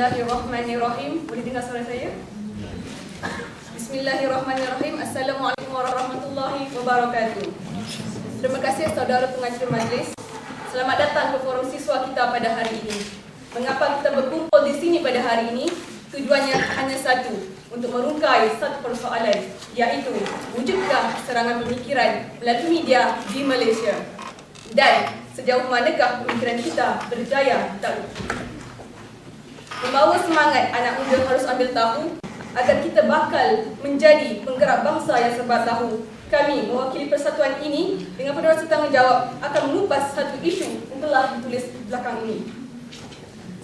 Bismillahirrahmanirrahim. Boleh dengar suara saya? Bismillahirrahmanirrahim. Assalamualaikum warahmatullahi wabarakatuh. Terima kasih saudara pengacara majlis. Selamat datang ke forum siswa kita pada hari ini. Mengapa kita berkumpul di sini pada hari ini? Tujuannya hanya satu, untuk merungkai satu persoalan, iaitu wujudkah serangan pemikiran melalui media di Malaysia? Dan sejauh manakah pemikiran kita berjaya tak? Membawa semangat anak muda harus ambil tahu agar kita bakal menjadi penggerak bangsa yang serba tahu. Kami mewakili persatuan ini dengan penuh rasa tanggungjawab akan mengupas satu isu yang telah ditulis belakang ini.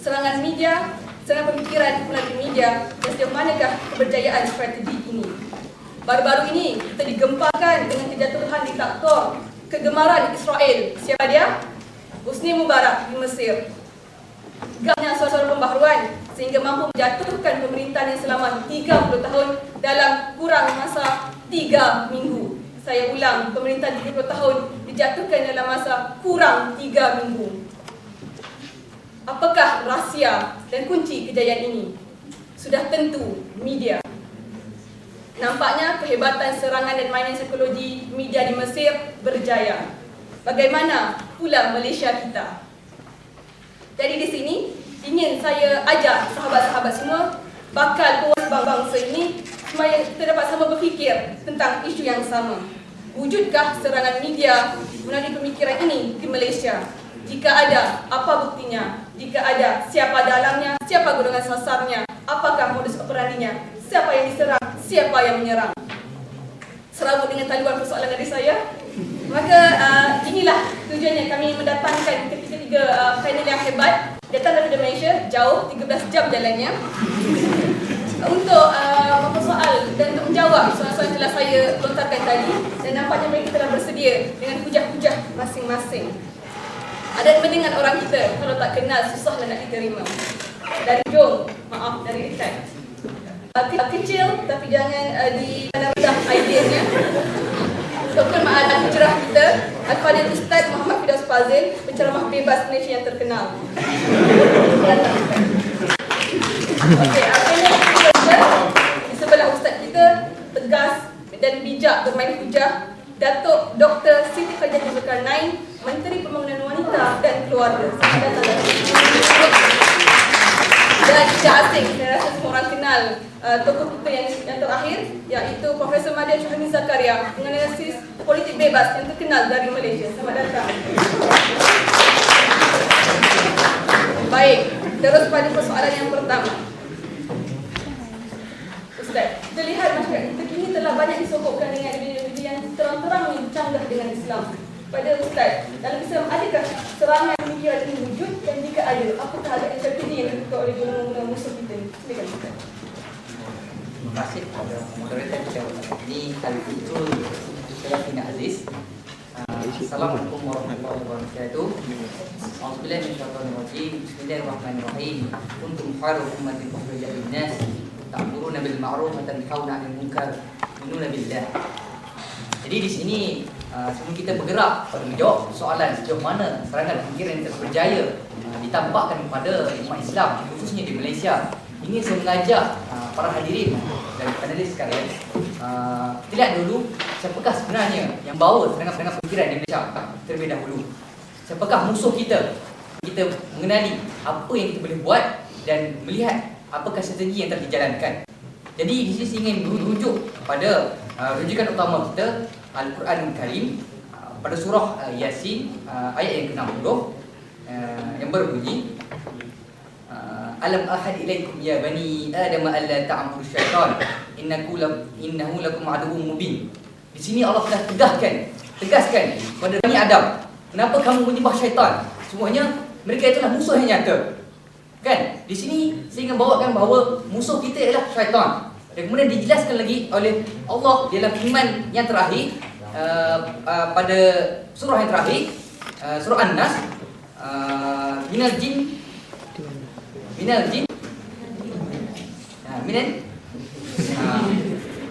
Serangan media, serangan pemikiran melalui media, dan sejauh manakah keberjayaan strategi ini? Baru-baru ini kita digempakan dengan kejatuhan diktator kegemaran Israel. Siapa dia? Husni Mubarak di Mesir. Gapnya suara-suara pembaharuan sehingga mampu menjatuhkan pemerintahan yang selama 30 tahun dalam kurang masa 3 minggu. Saya ulang, pemerintahan 30 tahun dijatuhkan dalam masa kurang 3 minggu. Apakah rahsia dan kunci kejayaan ini? Sudah tentu media. Nampaknya kehebatan serangan dan mainan psikologi media di Mesir berjaya. Bagaimana pula Malaysia kita? Jadi di sini ingin saya ajak sahabat-sahabat semua bakal puas bangsa ini supaya kita dapat sama berfikir tentang isu yang sama. Wujudkah serangan media melalui pemikiran ini di Malaysia? Jika ada, apa buktinya? Jika ada, siapa dalangnya? Siapa golongan sasarnya? Apakah modus operandinya? Siapa yang diserang? Siapa yang menyerang? Serabut dengan taluan persoalan dari saya. Maka inilah tujuannya kami mendatangkan ketiga panel yang hebat datang dari Malaysia, jauh 13 jam jalannya untuk mempersoal dan untuk menjawab soalan-soalan yang telah saya lontarkan tadi, dan nampaknya mereka telah bersedia dengan hujah-hujah masing-masing. Ada mendengar orang kita, kalau tak kenal susahlah nak diterima. Dari Jom, maaf, dari dekat. Kecil tapi jangan rendah ideanya. Dr. Ma'adah Hujrah kita, Al-Fadhil Ustaz Muhammad Firdaus Fazil, penceramah bebas Malaysia yang terkenal. Okey, di sebelah Ustaz kita, tegas dan bijak bermain hujah, Datuk Dr. Siti Khadijah Zulkarnain, Menteri Pembangunan Wanita dan Keluarga. Selamat datang. Dan tidak asing, saya rasa semua orang kenal tokoh kita yang terakhir, iaitu Profesor Madya Syuhami Zakaria, penganalisis politik bebas yang terkenal dari Malaysia. Selamat datang. Baik, terus pada persoalan yang pertama. Ustaz, kita lihat masyarakat kita kini telah banyak disokokkan dengan ideologi yang terang-terang bercanggah dengan Islam. Pada Ustaz, dalam Islam adakah serangan pemikiran ini wujud, dan jika ada, apakah ada strategi yang dibuka oleh golongan musuh kita ini? Silakan Ustaz. Terima kasih kepada moderator kita ini. Kali itu saya Fina Aziz. Assalamualaikum warahmatullahi wabarakatuh. Auzubillahi minasyaitonir rajim. Bismillahirrahmanirrahim. Kuntum khairu ummatin ukhrijat lin-nas ta'muruna bil ma'ruf wa tanhauna 'anil munkar wa tu'minuna billah. Jadi di sini sebelum kita bergerak pada menjawab soalan sejauh mana serangan pemikiran yang berjaya ditampakkan kepada umat Islam khususnya di Malaysia, ingin saya mengajak para hadirin dan panelis sekalian, kita lihat dulu siapakah sebenarnya yang bawa serangan-serangan pemikiran di Malaysia terlebih dahulu. Siapakah musuh kita? Kita mengenali apa yang kita boleh buat dan melihat apakah strategi yang telah dijalankan. Jadi di sini saya ingin merujuk pada rujukan utama kita, Al-Quran Karim, pada surah Yasin ayat yang ke-60 yang berbunyi, Alam ahad ilaikum ya bani Adam alla ta'budu syaitan innahu lakum aduwwum mubin. Di sini Allah telah tegaskan kepada Bani Adam, kenapa kamu menyembah syaitan? Semuanya mereka itulah musuh yang nyata. Kan? Di sini saya ingin bawakan bahawa musuh kita ialah syaitan. Dan kemudian dijelaskan lagi oleh Allah dalam firman yang terakhir pada surah yang terakhir, surah An-Nas, minal jin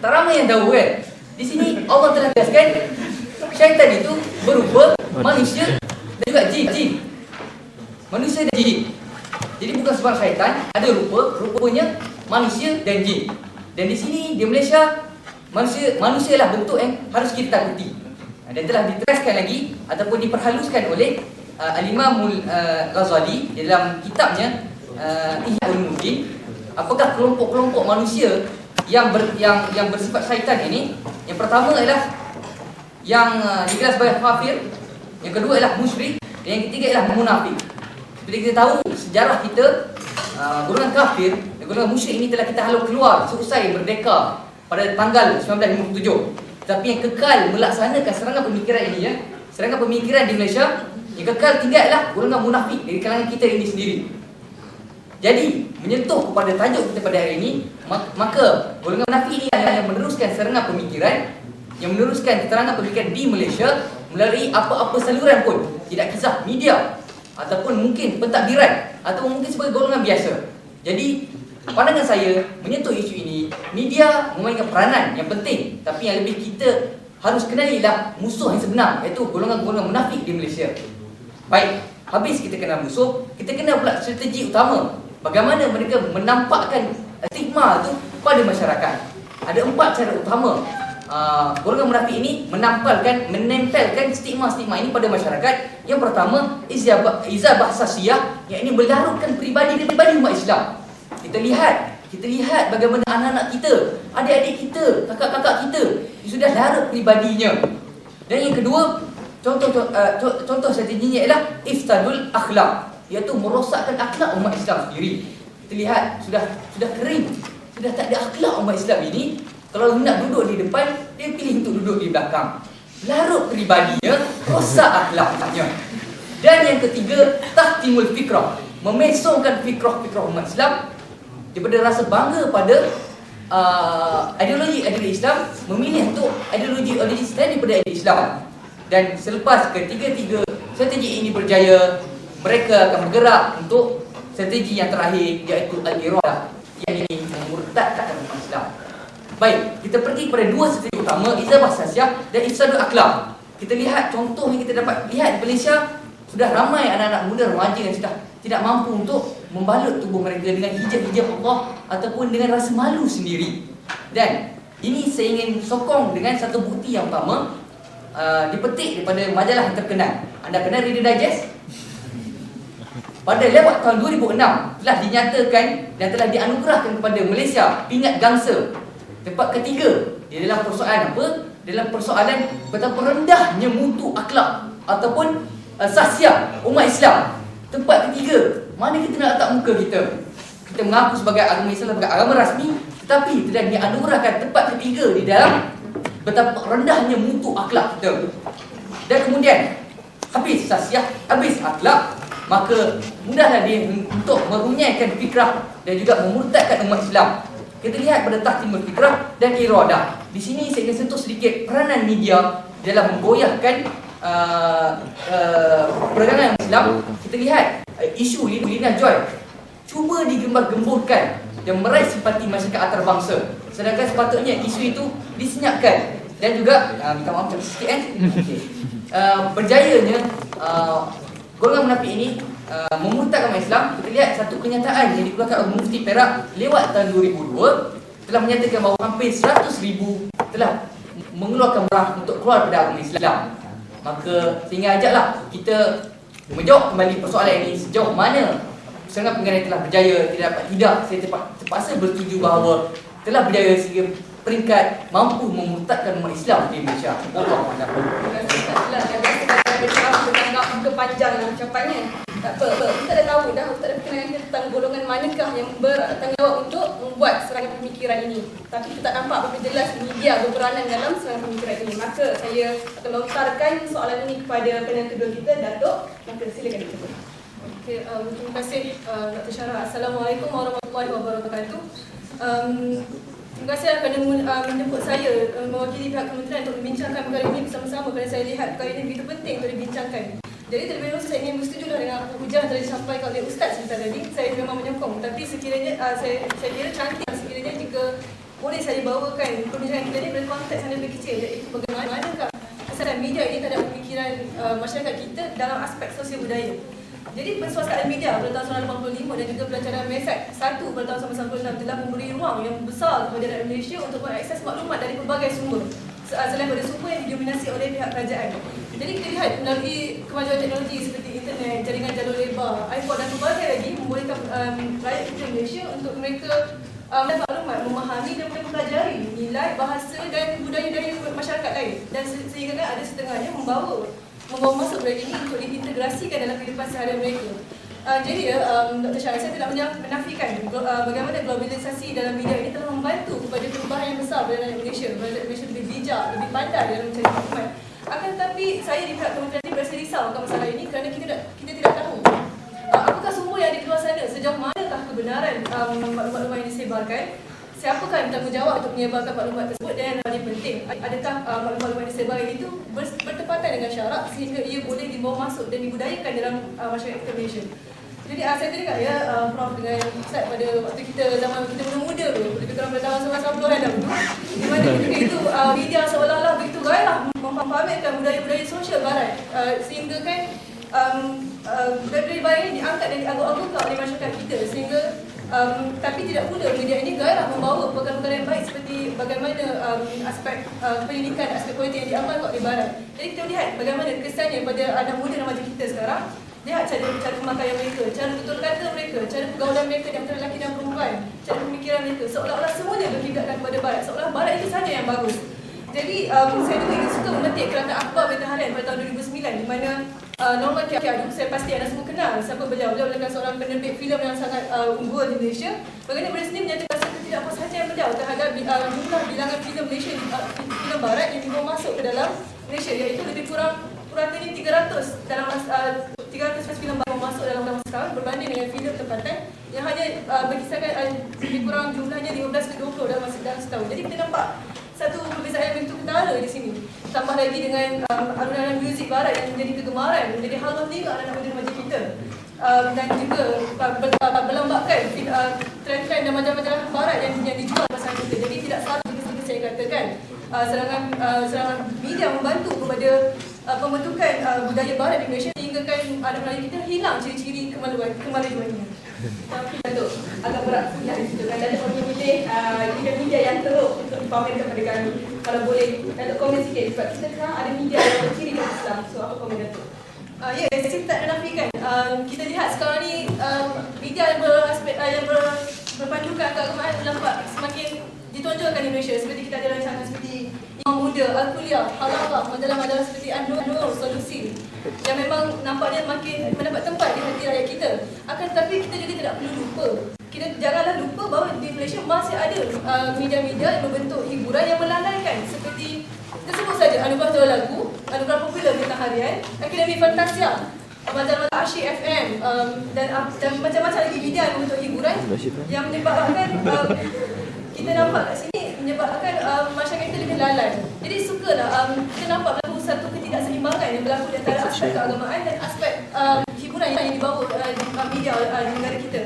tak ramai yang tahu kan. Di sini Allah telah tegaskan syaitan itu berupa manusia dan juga jin. Manusia dan jin. Jadi bukan bersifat syaitan, ada rupanya manusia dan jin. Dan di sini di Malaysia manusia lah bentuk yang harus kita takuti. Dan telah diteraskan lagi ataupun diperhaluskan oleh Al-Imam Ghazali dalam kitabnya Ihya Ulumuddin. Apakah kelompok-kelompok manusia yang bersifat syaitan ini? Yang pertama adalah yang digelar sebagai kafir, yang kedua adalah musyrik, dan yang ketiga adalah munafik. Seperti kita tahu sejarah kita, golongan kafir dan golongan musyrik ini telah kita halau keluar seusai merdeka pada tanggal 1957. Tapi yang kekal melaksanakan serangan pemikiran ini, serangan pemikiran di Malaysia, yang kekal tinggal adalah golongan munafik dari kalangan kita ini sendiri. Jadi menyentuh kepada tajuk kita pada hari ini, maka golongan munafik ini yang meneruskan serangan pemikiran, yang meneruskan keterangan pemikiran di Malaysia melalui apa-apa saluran pun, tidak kisah media ataupun mungkin pentadbiran ataupun mungkin sebagai golongan biasa. Jadi pandangan saya menyentuh isu ini, media memainkan peranan yang penting, tapi yang lebih kita harus kenali ialah musuh yang sebenar, iaitu golongan-golongan munafik di Malaysia. Baik, habis kita kenal musuh, kita kenal pula strategi utama bagaimana mereka menampakkan stigma itu pada masyarakat. Ada 4 cara utama golongan munafik ini menempelkan stigma-stigma ini pada masyarakat. Yang pertama, izabah sasiah, yang ini melarutkan pribadi umat Islam. Kita lihat bagaimana anak-anak kita, adik-adik kita, kakak-kakak kita sudah larut pribadinya. Dan yang kedua, contoh strateginya ialah ifsadul akhlak, iaitu merosakkan akhlak umat Islam sendiri. Kita lihat sudah kering, sudah tak ada akhlak umat Islam ini. Kalau nak duduk di depan, dia pilih untuk duduk di belakang. Larut pribadinya, rosak akhlaknya. Dan yang ketiga, tahtimul fikrah, memesongkan fikrah umat Islam daripada rasa bangga pada ideologi Islam, memilih untuk ideologi Islam daripada ideologi Islam. Dan selepas ketiga-tiga strategi ini berjaya, mereka akan bergerak untuk strategi yang terakhir, iaitu al-iradah, yang ini memurtadkan umat Islam. Baik, kita pergi kepada 2 strategi utama, izabah sasiah dan ifsadul akhlak. Kita lihat contoh yang kita dapat lihat di Malaysia, sudah ramai anak-anak muda remaja yang sudah tidak mampu untuk membalut tubuh mereka dengan hijab-hijab Allah ataupun dengan rasa malu sendiri. Dan ini saya ingin sokong dengan satu bukti yang utama, dipetik daripada majalah yang terkenal. Anda kenal Reader Digest? Pada lewat tahun 2006 telah dinyatakan dan telah dianugerahkan kepada Malaysia pingat gangsa tempat ketiga di dalam persoalan apa? Dalam persoalan betapa rendahnya mutu akhlak ataupun sasiah umat Islam. Tempat ketiga. Mana kita nak letak muka kita? Kita mengaku sebagai agama Islam, sebagai agama rasmi, tetapi tidak dianugerahkan tempat ketiga di dalam betapa rendahnya mutu akhlak kita. Dan kemudian habis sasiah, habis akhlak, maka mudahlah dia untuk merunyaikan fikrah dan juga memurtadkan umat Islam. Kita lihat pada tahtimul fikrah dan iradah. Di sini saya ingin sentuh sedikit peranan media dalam menggoyahkan perdagangan Islam. Kita lihat isu Lina Joy cuba digembar-gemburkan dan meraih simpati masyarakat antarabangsa, sedangkan sepatutnya isu itu disenyapkan. Dan juga minta maaf sikit berjayanya golongan munafik ini memurtadkan umat Islam. Kita lihat satu kenyataan yang dikeluarkan oleh Mufti Perak lewat tahun 2002 telah menyatakan bahawa hampir 100,000 telah mengeluarkan barang untuk keluar dari agama Islam. Maka sehingga ajaklah kita menjawab kembali persoalan ini, sejauh mana serangan pemikiran telah berjaya. Saya terpaksa bersetuju bahawa telah berjaya sehingga peringkat mampu memurtadkan umat Islam di Malaysia. Allah panjang ucapannya. Tak apa, kita dah tahu dah, Ustaz dah berkenaan tentang golongan manakah yang bertanggungjawab untuk membuat serangan pemikiran ini. Tapi kita tak nampak berapa jelas media berperanan dalam serangan pemikiran ini. Maka saya akan melontarkan soalan ini kepada panel kedua kita, Datuk. Maka silakan Datuk. Okey, terima kasih Dr. Syarah. Assalamualaikum warahmatullahi wabarakatuh. Terima kasih kerana menjemput saya mewakili pihak kementerian untuk membincangkan perkara ini bersama-sama, kerana saya lihat perkara ini begitu penting untuk dibincangkan. Jadi terlebih dahulu saya ingin bersetuju dengan hujah yang telah disampaikan oleh Ustaz sebentar tadi. Saya memang menyokong, tapi sekiranya saya kira cantik sekiranya jika boleh saya bawakan perbincangan kita ini pada konteks yang lebih kecil, iaitu bagaimanakah kesan media ini terhadap pemikiran masyarakat kita dalam aspek sosial budaya. Jadi penswastaan media pada tahun 1985 dan juga pelancaran MESAC 1 pada tahun 1996 telah memberi ruang yang besar kepada rakyat Malaysia untuk mengakses maklumat dari pelbagai sumber selain pada sumber yang didominasi oleh pihak kerajaan. Jadi kita lihat melalui kemajuan teknologi seperti internet, jaringan jalur lebar, iPod dan pelbagai lagi membolehkan rakyat kita Malaysia untuk mereka mendapat maklumat, memahami dan mempelajari nilai, bahasa dan budaya dari masyarakat lain, dan sehingga kan ada setengahnya membawa masuk budaya ini untuk diintegrasikan dalam kehidupan seharian mereka. Jadi Dr. Syarif, saya tidak menafikan bagaimana globalisasi dalam media ini telah membantu kepada perubahan yang besar pada rakyat Malaysia. Rakyat Malaysia lebih bijak, lebih pandai dalam mencari maklumat. Akan tetapi saya di pihak kementerian ini berasa risau akan masalah ini kerana kita tidak tahu apakah sumber yang ada di luar sana, sejauh manakah kebenaran maklumat-maklumat yang disebarkan, siapakah yang bertanggungjawab untuk menyebarkan maklumat tersebut, dan yang paling penting, adakah maklumat-maklumat yang disebarkan itu bertepatan dengan syarak sehingga ia boleh dibawa masuk dan dibudayakan dalam masyarakat kita Malaysia. Jadi saya teringat ya Prof dengan Ustaz pada waktu kita zaman kita muda-muda tu, lebih kurang pada tahun 1990-an dahulu, di mana ketika itu media seolah-olah begitu gairah mempamerkan budaya-budaya sosial barat, sehingga kan budaya-budaya barat ini diangkat dan diagung-agungkan oleh masyarakat kita, sehingga tapi tidak pula media ini gairah membawa perkara-perkara yang baik seperti bagaimana aspek pendidikan, aspek politik yang diamalkan oleh barat. Jadi kita lihat bagaimana kesannya pada anak muda remaja kita sekarang. Lihat cara pemakaian mereka, cara tutur kata mereka, cara pergaulan mereka di antara lelaki dan perempuan, cara pemikiran mereka, seolah-olah semuanya berkiblatkan kepada barat, seolah barat itu saja yang bagus. Jadi saya juga ingin suka memetik kerangka akhbar Mataharian pada tahun 2009 di mana Norman Keadu, saya pasti anda semua kenal siapa beliau. Beliau adalah seorang penerbit filem yang sangat unggul di Malaysia. Bagaimana beliau sendiri menyatakan ketidakpuasaan beliau terhadap jumlah bilangan filem Malaysia, filem barat yang dibawa masuk ke dalam Malaysia, iaitu lebih kurang ini 300 dalam 300 filem baru masuk dalam setahun berbanding dengan filem tempatan yang hanya berkisarkan lebih kurang jumlahnya 15 ke 20 dalam setahun. Jadi kita nampak satu perbezaan yang begitu ketara di sini. Tambah lagi dengan alunan muzik barat yang menjadi kegemaran, menjadi hal penting anak-anak muda remaja kita. Dan juga berlambakkan trend-trend dan majalah-majalah barat yang dijual pasal kita. Jadi tidak salah seperti saya katakan, serangan media membantu kepada pembentukan budaya barat di Malaysia sehingga kan anak Melayu kita hilang ciri-ciri kemaluannya. Tapi Datuk, agak berat sebenarnya di situ kan. Datuk memilih media yang teruk untuk dipamerkan kepada kami. Kalau boleh Datuk komen sikit sebab kita sekarang ada media yang berciri dengan Islam. So apa komen Datuk? Ya, saya tak menafikan. Kita lihat sekarang ni media yang berpandukan keagamaan nampak semakin ditonjolkan di Malaysia. Seperti kita ada rancangan seperti Imam Muda, Al-Kuliah, Halal, majalah-majalah seperti An-Nur, Solusi yang memang nampaknya makin mendapat tempat di hati rakyat kita. Akan tetapi kita juga tidak perlu lupa. Kita janganlah lupa bahawa di Malaysia masih ada media-media yang berbentuk hiburan yang melalaikan seperti kita sebut saja Anugerah Jual Lagu, Anugerah Popular Bintang Harian, Akademi Fantasia, majalah Asyik FM dan macam-macam lagi media yang berbentuk hiburan yang menyebabkan kita nampak kat sini menyebabkan masyarakat kita lebih lalai. Jadi sukalah kita nampak berlaku satu ketidakseimbangan yang berlaku di antara aspek keagamaan dan aspek hiburan yang dibawa media di negara kita.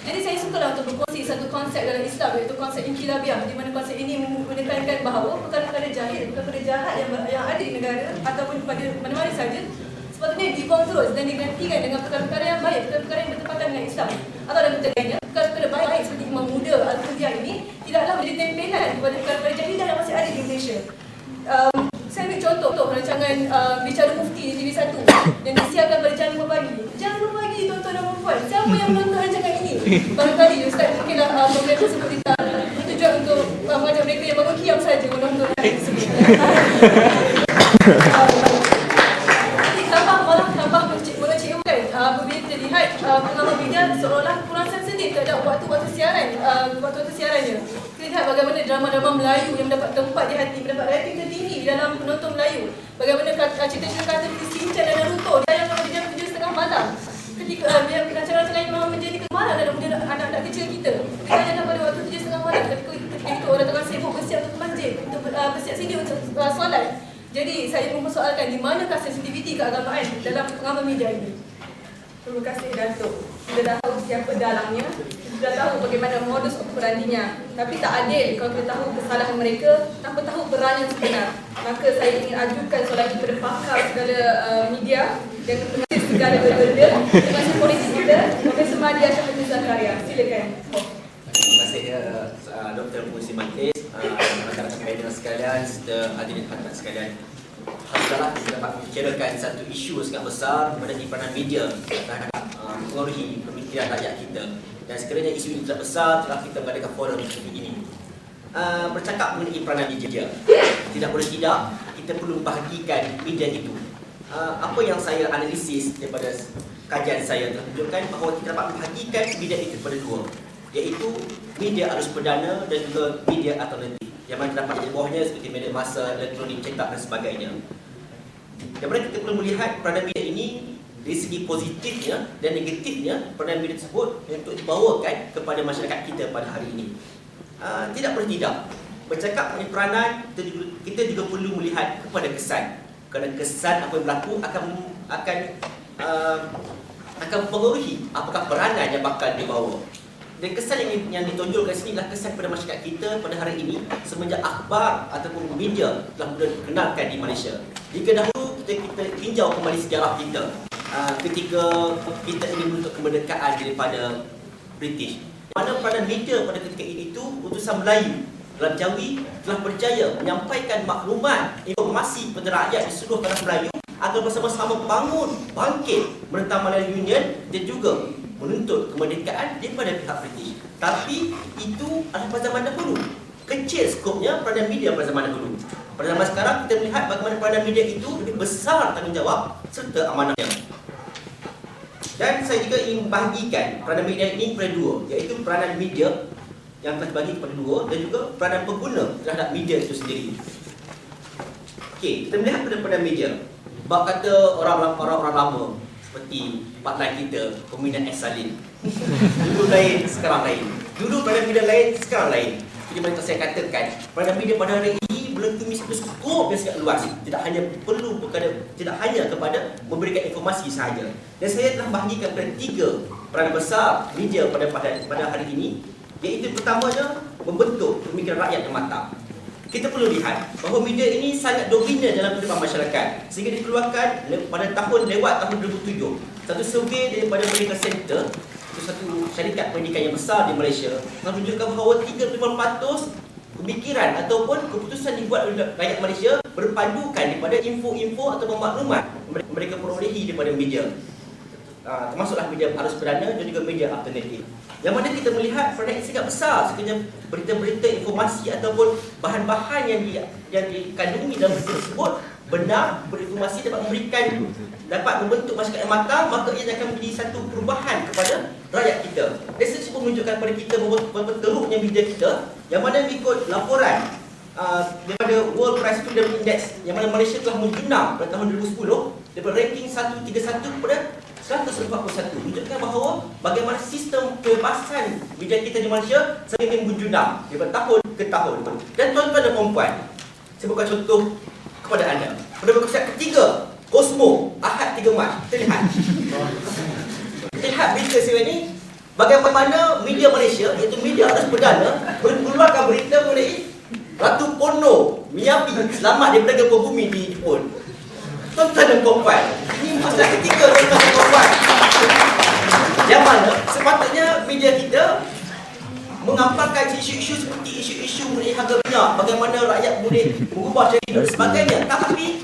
Jadi saya sukalah untuk berkongsi satu konsep dalam Islam, iaitu konsep Inqilabiah, di mana konsep ini menekankan bahawa perkara-perkara jahil, perkara jahat yang ada di negara ataupun pada mana-mana saja sepatutnya dibuang terus dan digantikan dengan perkara-perkara yang baik, perkara-perkara yang bertepatan dengan Islam. Atau dalam kata lainnya, perkara-perkara baik seperti Imam Muda, Al-Kuliah ini tidaklah menjadi tempelan kepada perkara-perkara jahilah yang masih ada di Malaysia. Saya ambil contoh rancangan Bicara Mufti di TV1 yang disiarkan pada jam 5 pagi. Jam 5 pagi tuan-tuan dan puan-puan. Siapa yang menonton rancangan ini? Barangkali Ustaz mungkinlah program tersebut bertujuan untuk mengajar mereka yang bangun kiam saja menonton tersebut. Tambah mengecewakan apabila kita lihat pengamal media seolah kurang sensitif terhadap waktu-waktu siarannya. Kita lihat bagaimana drama-drama Melayu yang mendapat tempat di hati, mendapat rating tertinggi dalam penonton Melayu. Bagaimana cerita-cerita kata seperti Shinchan dan Naruto ditayangkan pada jam 7.30 malam. Ketika rancangan lain memang menjadi kegemaran dalam anak-anak kecil kita. Ditayangkan pada waktu 7.30 malam ketika itu orang tengah sibuk bersiap untuk masjid, untuk bersiap sini untuk solat. Jadi saya mempersoalkan di manakah sensitiviti keagamaan dalam pengamal media ini. Terima kasih Datuk. Kita dah tahu siapa dalangnya, kita dah tahu bagaimana modus operandinya. Tapi tak adil kalau kita tahu kesalahan mereka tanpa tahu peran yang sebenar. Maka saya ingin ajukan soalan kepada pakar segala media dan segala benda. Terima kasih polisi kita, Profesor Madia Syafiqul Zakaria. Silakan. Terima kasih Dr. Musi Mantis, rakan-rakan panel sekalian, serta hadirin hadirat sekalian. Alhamdulillah kita dapat membicarakan satu isu sangat besar mengenai peranan media terhadap mengaruhi pemikiran rakyat kita. Dan sekiranya isu ini tidak besar, telah kita mengadakan forum seperti ini. Bercakap mengenai peranan media, tidak boleh tidak, kita perlu bahagikan media itu. Apa yang saya analisis daripada kajian saya telah menunjukkan bahawa kita dapat membahagikan media itu kepada dua, iaitu media arus perdana dan juga media alternatif, yang mana terdapat di bawahnya seperti media massa, elektronik, cetak dan sebagainya. Dan mana kita perlu melihat peranan media ini dari segi positifnya dan negatifnya peranan media tersebut untuk dibawakan kepada masyarakat kita pada hari ini. Tidak perlu tidak, bercakap mengenai peranan, kita juga perlu melihat kepada kesan. Kerana kesan apa yang berlaku akan mempengaruhi apakah peranan yang bakal dibawa. Dan kesan yang ditonjolkan sini adalah kesan kepada masyarakat kita pada hari ini semenjak akhbar ataupun media telah mula dikenalkan di Malaysia. Jika dahulu kita tinjau kembali sejarah kita, ketika kita ingin menuntut kemerdekaan daripada British, mana peranan media pada ketika itu utusan Melayu dalam Jawi telah berjaya menyampaikan maklumat, informasi kepada rakyat di seluruh tanah Melayu agar bersama-sama bangun, bangkit menentang Malayan Union dan juga menuntut kemerdekaan daripada pihak British. Tapi itu adalah pada zaman dahulu. Kecil skopnya peranan media pada zaman dahulu. Pada zaman sekarang kita melihat bagaimana peranan media itu lebih besar tanggungjawab serta amanahnya. Dan saya juga ingin membahagikan peranan media ini kepada dua, iaitu peranan media yang telah dibagi kepada dua dan juga peranan pengguna terhadap media itu sendiri. Okey, kita melihat pada peranan media. Bab kata orang lama seperti Pak Lan kita, peminat Salin. Dulu lain, sekarang lain. Dulu peranan media lain, sekarang lain. Jadi macam saya katakan, peranan media pada hari ini melengkumi satu skop yang sangat luas. Tidak hanya kepada memberikan informasi sahaja. Dan saya telah bahagikan kepada tiga peranan besar media pada hari ini, iaitu pertamanya membentuk pemikiran rakyat yang matang. Kita perlu lihat bahawa media ini sangat dominan dalam kehidupan masyarakat sehingga dikeluarkan pada tahun 2007 satu survei daripada Medical Center, itu satu syarikat pendidikan yang besar di Malaysia, telah menunjukkan bahawa 35% pemikiran ataupun keputusan dibuat oleh rakyat Malaysia berpandukan daripada info-info atau maklumat mereka perolehi daripada media. Termasuklah media arus perdana dan juga media alternatif. Yang mana kita melihat peranan yang sangat besar sekiranya berita-berita, informasi ataupun bahan-bahan yang dikandungi dalam berita tersebut benar, berinformasi, dapat membentuk masyarakat yang matang, maka ia akan menjadi satu perubahan kepada rakyat kita. Dan saya cuba menunjukkan kepada kita bahawa teruknya media kita, yang mana mengikut laporan daripada World Press Freedom Index, yang mana Malaysia telah menjunam pada tahun 2010 daripada ranking 131 kepada 141, menunjukkan bahawa bagaimana sistem kebebasan media kita di Malaysia semakin menjunam daripada tahun ke tahun. Dan tuan-tuan dan puan-puan, saya bukan contoh kepada anda. Pada episod ketiga, Cosmo, Ahad 3 Mac, kita lihat berita saya ni, bagaimana media Malaysia, iaitu media arus perdana, mengeluarkan berita mengenai Ratu Porno Miyabi selamat daripada gempa bumi di Jepun. Tuan-tuan dan puan-puan, ini masalah ketiga tuan-tuan dan puan-puan. Yang mana sepatutnya media kita mengamparkan isu-isu seperti isu-isu mengenai harga minyak, bagaimana rakyat boleh mengubah cara hidup dan sebagainya. Tapi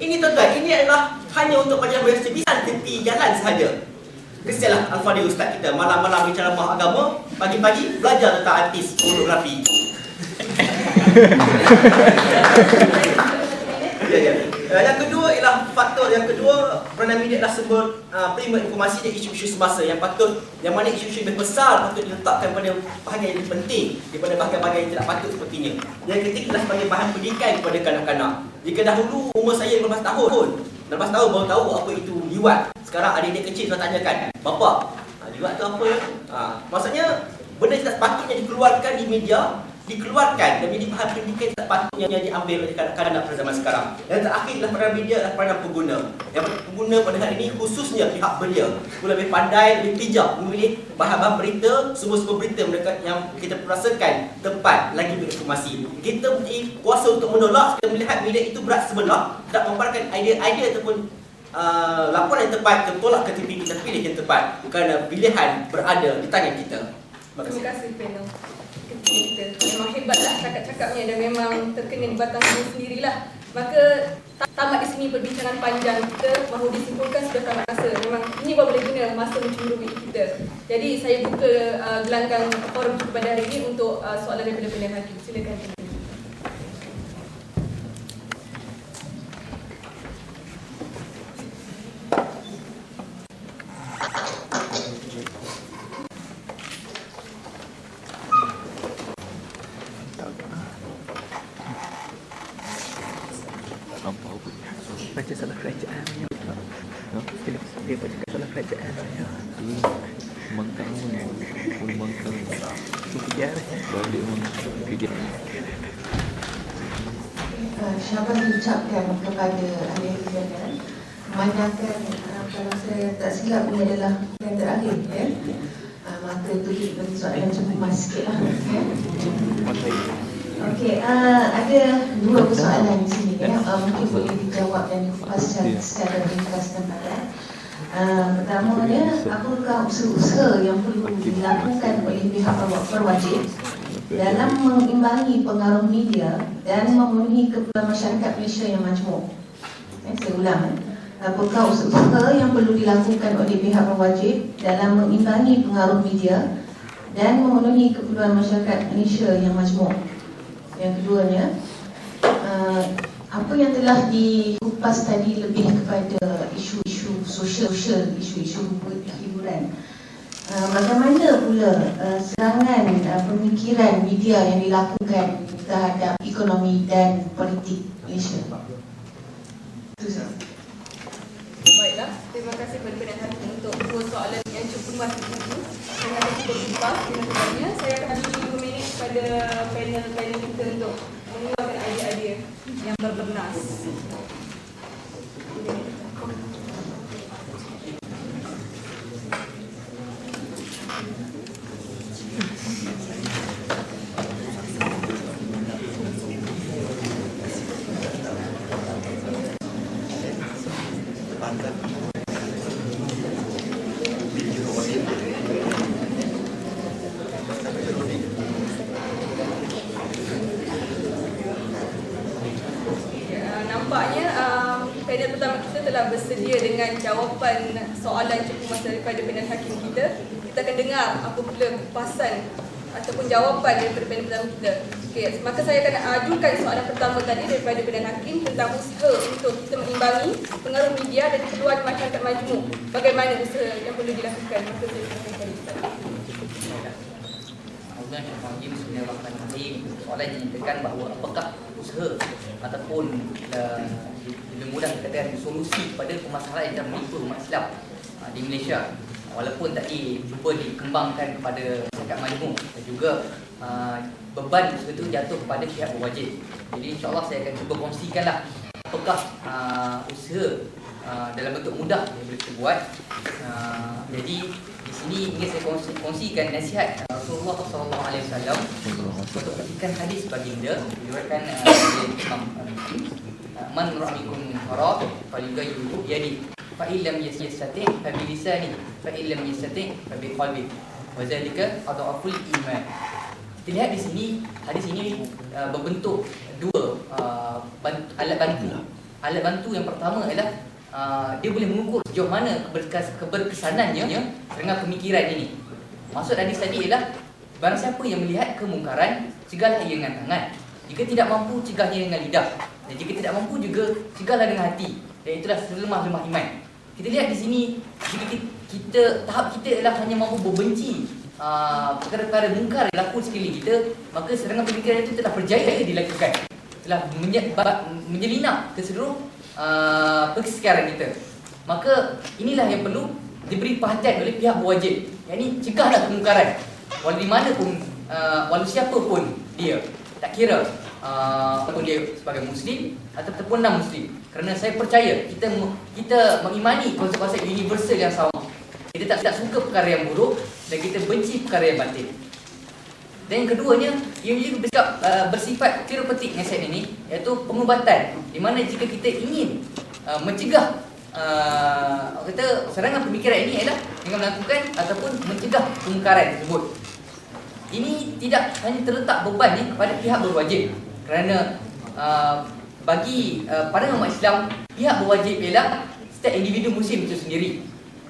ini tuan-tuan, ini adalah hanya untuk pelajar bersebisan tepi jalan sahaja. Kesianlah Al-Fadhil Ustaz kita, malam-malam bicara agama, pagi-pagi belajar tentang artis pornografi. Yang kedua ialah faktor yang kedua, peranan media adalah sumber prima informasi dan isu-isu semasa yang mana isu-isu yang besar patut diletakkan pada bahagian yang lebih penting daripada bahagian-bahagian yang tidak patut sepertinya. Yang ketiga adalah sebagai bahan pendidikan kepada kanak-kanak. Jika dahulu umur saya 15 tahun baru tahu apa itu liwat. Sekarang adik-adik kecil dah tanyakan, "Bapa, liwat tu apa?" Maksudnya benda yang tak sepatutnya dikeluarkan di media dikeluarkan dan menjadi bahan pendidikan tak patutnya yang diambil oleh kanak-kanak pada zaman sekarang. Yang terakhir adalah peranan media adalah peranan pengguna. Yang pengguna pada hari ini khususnya pihak belia lebih pandai, lebih bijak memilih bahan-bahan berita, sumber-sumber berita mereka yang kita perasakan tepat lagi berinformasi. Kita mempunyai kuasa untuk menolak. Kita melihat media itu berat sebelah, tak memparkan idea-idea ataupun laporan yang tepat, tolak ke TV kita pilih yang tepat, kerana pilihan berada di tangan kita. Terima kasih panel. Kita memang hebatlah cakap-cakapnya dan memang terkena di batang tubuh sendirilah. Maka tamat di sini perbincangan panjang kita, mahu disimpulkan sudah tamat masa. Memang ini baru boleh guna masa mencemburui kita. Jadi saya buka gelanggang forum kita pada hari ini untuk soalan daripada panel hakim. Silakan. Baca salah kerajaan dia baca salah kerajaan Mangkang itu kejar balik kejar. Syabas diucapkan kepada ahli sekalian. Memandangkan kalau saya tak silap ini adalah yang terakhir ya. Maka itu bagi soalan cemas sikitlah ya. Okey, ada dua persoalan di sini ya. Mungkin boleh dijawab dan dikupas secara ringkas dan padat. Pertamanya, apakah usaha-usaha yang perlu dilakukan oleh pihak berwajib dalam mengimbangi pengaruh media dan memenuhi keperluan masyarakat Malaysia yang majmuk? Saya ulang. Apakah usaha yang perlu dilakukan oleh pihak berwajib dalam mengimbangi pengaruh media dan memenuhi keperluan masyarakat Malaysia yang majmuk? Yang keduanya, apa yang telah dikupas tadi lebih kepada isu-isu sosial, isu-isu hiburan. Bagaimana pula serangan pemikiran media yang dilakukan terhadap ekonomi dan politik Malaysia? Itu sahaja. Baiklah, terima kasih kepada panel hakim untuk dua soalan yang cukup luas itu. Terima kasih berjumpa dengan sebagainya. Saya akan beri 5 minit kepada panel kita untuk mengeluarkan idea-idea yang bernas. Nampaknya panel pertama kita telah bersedia dengan jawapan soalan cukup masa daripada panel hakim kita. Kita akan dengar apa pula kupasan ataupun jawapan daripada panel pertama kita. Okey, maka saya akan ajukan soalan pertama tadi daripada panel hakim tentang usaha untuk kita mengimbangi pengaruh media dan keperluan masyarakat majmuk. Bagaimana usaha yang perlu dilakukan? Maka saya akan kali soalan yang menyatakan bahawa apakah usaha ataupun lebih mudah dikatakan solusi kepada permasalahan yang menimpa umat Islam di Malaysia, walaupun tadi cuba dikembangkan kepada masyarakat majmuk dan juga beban usaha itu jatuh kepada pihak berwajib. Jadi insyaAllah saya akan cuba kongsikanlah apakah usaha dalam bentuk mudah yang boleh kita buat. Jadi di sini ingin saya kongsikan nasihat Rasulullah SAW untuk berikan hadis baginda diriwayatkan oleh Imam Man ra'ikum haram falyughayyirhu biyadihi fa in lam yastati' fa bi lisanihi fa in lam yastati' fa bi qalbihi wa zalika adhaful iman. Kita lihat di sini hadis ini berbentuk dua alat bantu. Alat bantu yang pertama adalah dia boleh mengukur sejauh mana keberkesanannya dengan pemikiran ini. Maksud hadis tadi ialah barang siapa yang melihat kemungkaran, cegahlah ia dengan tangan. Jika tidak mampu, cegahnya dengan lidah. Dan jika tidak mampu juga, cegahlah dengan hati. Dan itulah selemah-lemah iman. Kita lihat di sini, jika tahap kita adalah hanya mampu berbenci perkara-perkara mungkar yang berlaku sekeliling kita, maka serangan pemikiran itu telah berjaya dilakukan, telah menyelinap ke seluruh persekitaran kita. Maka inilah yang perlu diberi perhatian oleh pihak berwajib, yakni cegahlah kemungkaran walau di mana pun, walau siapa pun dia, tak kira apapun dia sebagai Muslim ataupun non-Muslim. Kerana saya percaya kita mengimani konsep-konsep universal yang sama. Kita tak suka perkara yang buruk dan kita benci perkara yang batil. Dan yang keduanya, ia juga bersifat terapeutik nasihat ini, iaitu pengubatan. Di mana jika kita ingin mencegah kata serangan pemikiran ini adalah dengan melakukan ataupun mencegah kemungkaran tersebut. Ini tidak hanya terletak beban ni kepada pihak berwajib, kerana bagi pandangan umat Islam, pihak berwajib ialah setiap individu muslim itu sendiri.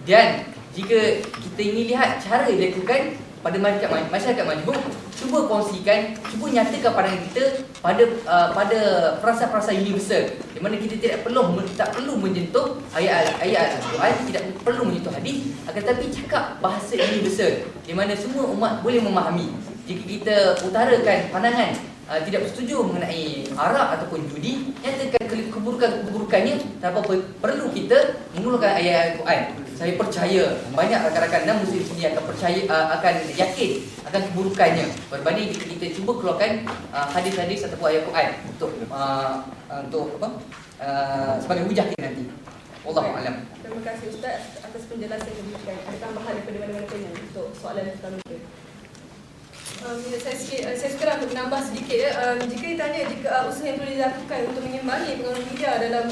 Dan jika kita ingin lihat cara dilakukan pada masyarakat majmuk, cuba kongsikan, cuba nyatakan pandangan kita pada frasa-frasa universal, di mana kita tak perlu menyentuh ayat-ayat Al-Quran, tidak perlu menyentuh hadis, akan tetapi cakap bahasa universal di mana semua umat boleh memahami. Jika kita utarakan pandangan tidak bersetuju mengenai arak ataupun judi, nyatakan keburukannya tanpa perlu kita menggunakan ayat Al-Quran. Saya percaya banyak rakan-rakan dan muslim sini akan yakin akan keburukannya berbanding jika kita cuba keluarkan hadis-hadis ataupun ayat Quran untuk sebagai hujah kita nanti. Wallahu a'lam. Terima kasih Ustaz atas penjelasan yang diberikan. Ada tambahan daripada mana-mana untuk soalan pertama kita? Saya sekarang untuk menambah sedikit ya. Jika ditanya jika usaha yang perlu dilakukan untuk mengimbangi pengaruh media dalam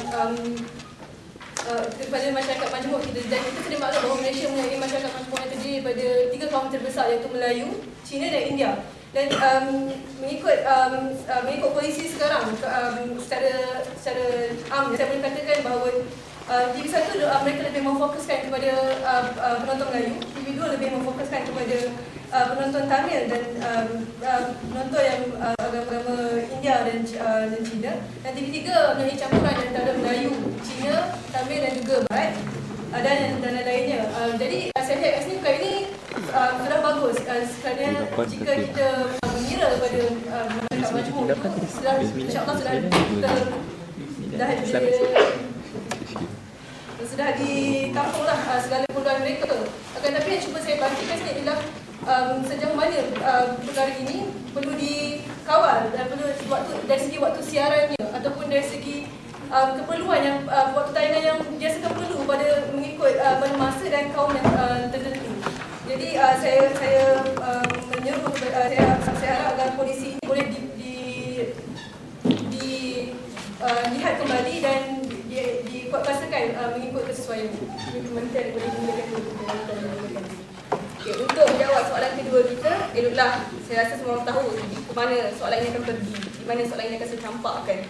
kepada masyarakat majmuk kita, dan kita sedia maklum bahawa Malaysia mempunyai masyarakat majmuk yang terdiri daripada 3 kaum terbesar, iaitu Melayu, Cina dan India. Dan mengikut polisi sekarang, secara am saya boleh katakan bahawa TV satu mereka lebih memfokuskan kepada penonton Melayu, TV 2 lebih memfokuskan kepada penonton Tamil dan penonton yang agama India dan Cina, dan TV 3 mempunyai campuran antara Melayu, Cina, Tamil dan juga Barat dan lain-lainnya. Jadi saya lihat kat sini perkara ini sudah bagus kerana jika kita mengira kepada masyarakat majmuk, insya-Allah sudah ditampunglah segala peluang mereka. Akan tetapi yang cuba saya bagikan sini adalah sejauh mana perkara ini perlu dikawal dan perlu dari segi waktu siarannya ataupun dari segi keperluan yang waktu tayangan yang biasakan perlu pada mengikut pada masa dan kaum yang tertentu. Jadi saya menyeru saya harap agar polisi ini boleh dilihat kembali dan dikuatkuasakan mengikut kesesuaian. Kementerian boleh menggunakan. Okay, untuk menjawab soalan kedua kita, eloklah saya rasa semua orang tahu ke mana soalan ini akan pergi, di mana soalan ini akan saya campakkan.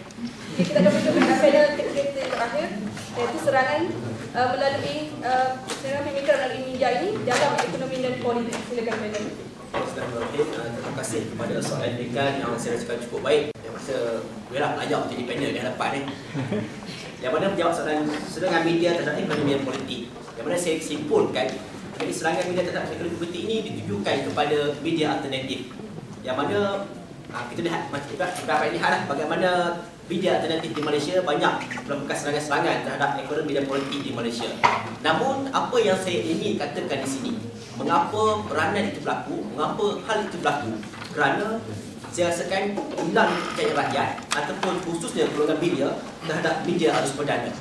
Okay, kita akan berjumpa dengan panel kita terakhir, iaitu serangan melalui pemikiran melalui media ini dalam ekonomi dan politik. Silakan panel. Bismillahirrahmanirrahim. Terima kasih kepada soalan mereka yang saya rasa cukup baik. Yang masa beliau belajar jadi panel di hadapan ni. Yang mana menjawab soalan serangan media terhadap ekonomi dan politik. Yang mana saya simpulkan, jadi serangan media terhadap ekonomi politik ini ditujukan kepada media alternatif. Yang mana kita lihat beberapa lihatlah bagaimana media alternatif di Malaysia banyak melakukan serangan-serangan terhadap ekonomi dan politik di Malaysia. Namun apa yang saya ingin katakan di sini, mengapa peranan itu berlaku, mengapa hal itu berlaku? Kerana saya rasakan hilang kepercayaan rakyat ataupun khususnya golongan media terhadap media arus perdana.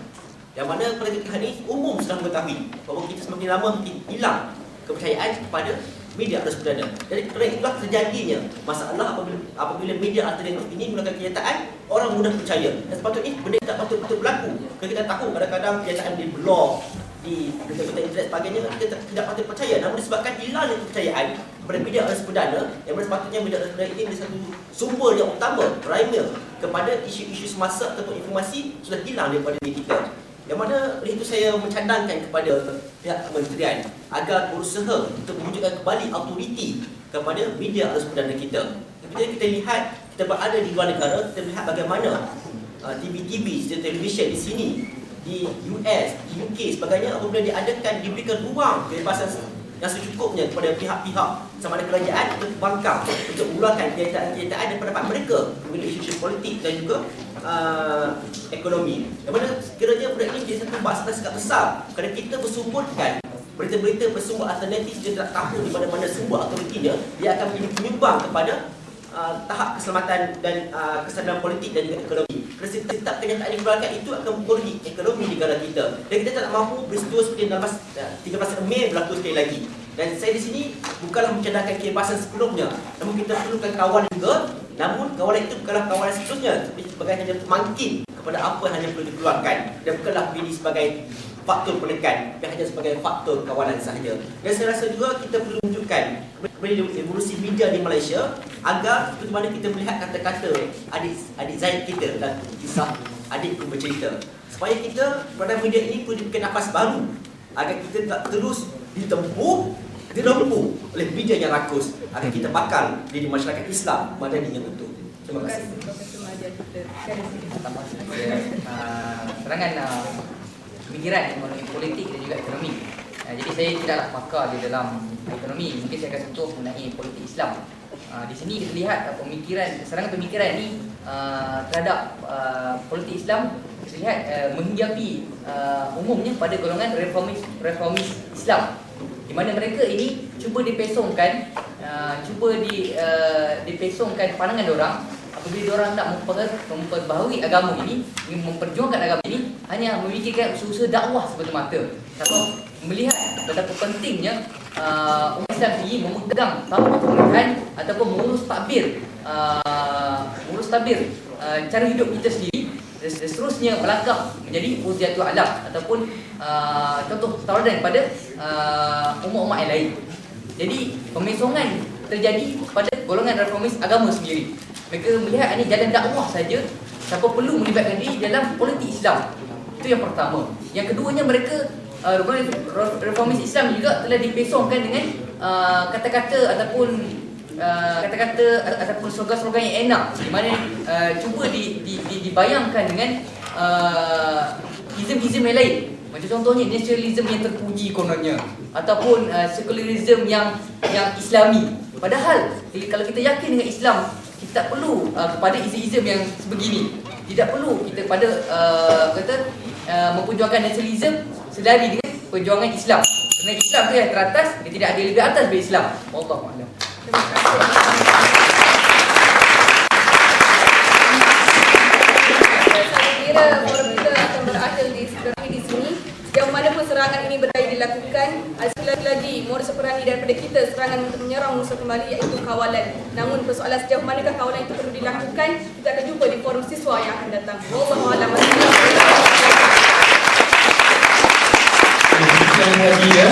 Yang mana pada ketika ini umum sudah mengetahui bahawa kita semakin lama hilang kepercayaan kepada media arus perdana. Jadi kerana itulah terjadinya masalah apabila media alternatif ini menggunakan kenyataan, orang mudah percaya. Dan sepatutnya benda tak patut berlaku. Kerana kita tahu kadang-kadang kenyataan di blog, di berita-berita internet sebagainya, kita tidak patut percaya. Namun disebabkan hilangnya kepercayaan kepada media arus perdana, yang mana sepatutnya media arus perdana ini menjadi satu sumber yang utama, primer kepada isu-isu semasa ataupun informasi sudah hilang daripada diri kita. Yang mana itu saya mencadangkan kepada pihak kementerian agar berusaha untuk mewujudkan kembali autoriti kepada media arus perdana kita. Bila kita lihat, kita berada di luar negara, kita lihat bagaimana TV, televisyen di sini, di US, di UK sebagainya, apabila diadakan, diberikan ruang kebebasan yang secukupnya kepada pihak-pihak sama ada kerajaan untuk bangkang, untuk mengeluarkan kenyataan-kenyataan dan pendapat mereka mengenai isu politik dan juga ekonomi. Yang mana sekiranya benda ini jadi satu masalah sangat besar kerana kita bersumberkan berita-berita bersumber alternatif, dia tak tahu di mana-mana sumber autoritinya, dia akan menjadi penyumbang kepada tahap keselamatan dan kesadaran politik dan juga ekonomi. Kerana setiap kenyataan yang dikeluarkan itu akan mempengaruhi ekonomi negara kita. Dan kita tak mampu peristiwa seperti dalam 13 Mei berlaku sekali lagi. Dan saya di sini bukanlah mencadangkan kebebasan sebelumnya, namun kita perlukan kawalan juga. Namun kawalan itu bukanlah kawalan seterusnya, sebagai hanya mangkin kepada apa yang hanya perlu dikeluarkan, dan bukanlah ini sebagai faktor penekan, tapi hanya sebagai faktor kawalan sahaja. Dan saya rasa juga kita perlu menunjukkan evolusi media di Malaysia agar seperti mana kita melihat kata-kata adik Zaid kita dalam kisah Adikku Bercerita, supaya kita pada media ini perlu diberikan nafas baru agar kita tak terus ditempuh oleh media yang rakus, agar kita bakal jadi masyarakat Islam madani yang utuh. Terima kasih. Profesor Mahathir kita. Pertama serangan pemikiran ekonomi politik dan juga ekonomi. Jadi saya tidaklah pakar di dalam ekonomi. Mungkin saya akan sentuh mengenai politik Islam. Di sini kita lihat serangan pemikiran ini terhadap politik Islam kita lihat menghinggapi umumnya pada golongan reformis Islam, di mana mereka ini cuba dipesongkan pandangan orang apabila orang nak memperbaharui agama ini, memperjuangkan agama ini, hanya memikirkan usaha dakwah semata-mata, tanpa melihat betapa pentingnya umat Islam ini memegang tampuk pemerintahan ataupun mengurus takbir cara hidup kita sendiri, dan seterusnya melangkah menjadi uziatul alam ataupun contoh tauladan pada umat-umat yang lain. Jadi pemesongan terjadi pada golongan reformis agama sendiri. Mereka melihat ini jalan dakwah saja, siapa perlu melibatkan diri dalam politik Islam. Itu yang pertama. Yang keduanya, mereka reformis Islam juga telah dipesongkan dengan kata-kata ataupun slogan-slogan yang enak, di mana cuba dibayangkan dengan izm-izm yang lain. Macam contohnya nasionalisme yang terpuji kononnya, ataupun sekularisme yang Islami. Padahal kalau kita yakin dengan Islam, kita tak perlu kepada izm-izm yang sebegini. Tidak perlu kita pada memperjuangkan nasionalisme selari dengan perjuangan Islam. Kerana Islam tu yang teratas, dia tidak ada lebih atas dari Islam. Wallahu a'lam. Terima kasih. Saya kira forum kita akan berakhir di sini. Sejauh mana pun serangan ini berdaya dilakukan, ada lagi modus operandi daripada kita serangan untuk menyerang musuh kembali, iaitu kawalan. Namun persoalan sejauh manakah kawalan itu perlu dilakukan, kita akan jumpa di forum siswa yang akan datang. Wallahu a'lam. Terima kasih ya.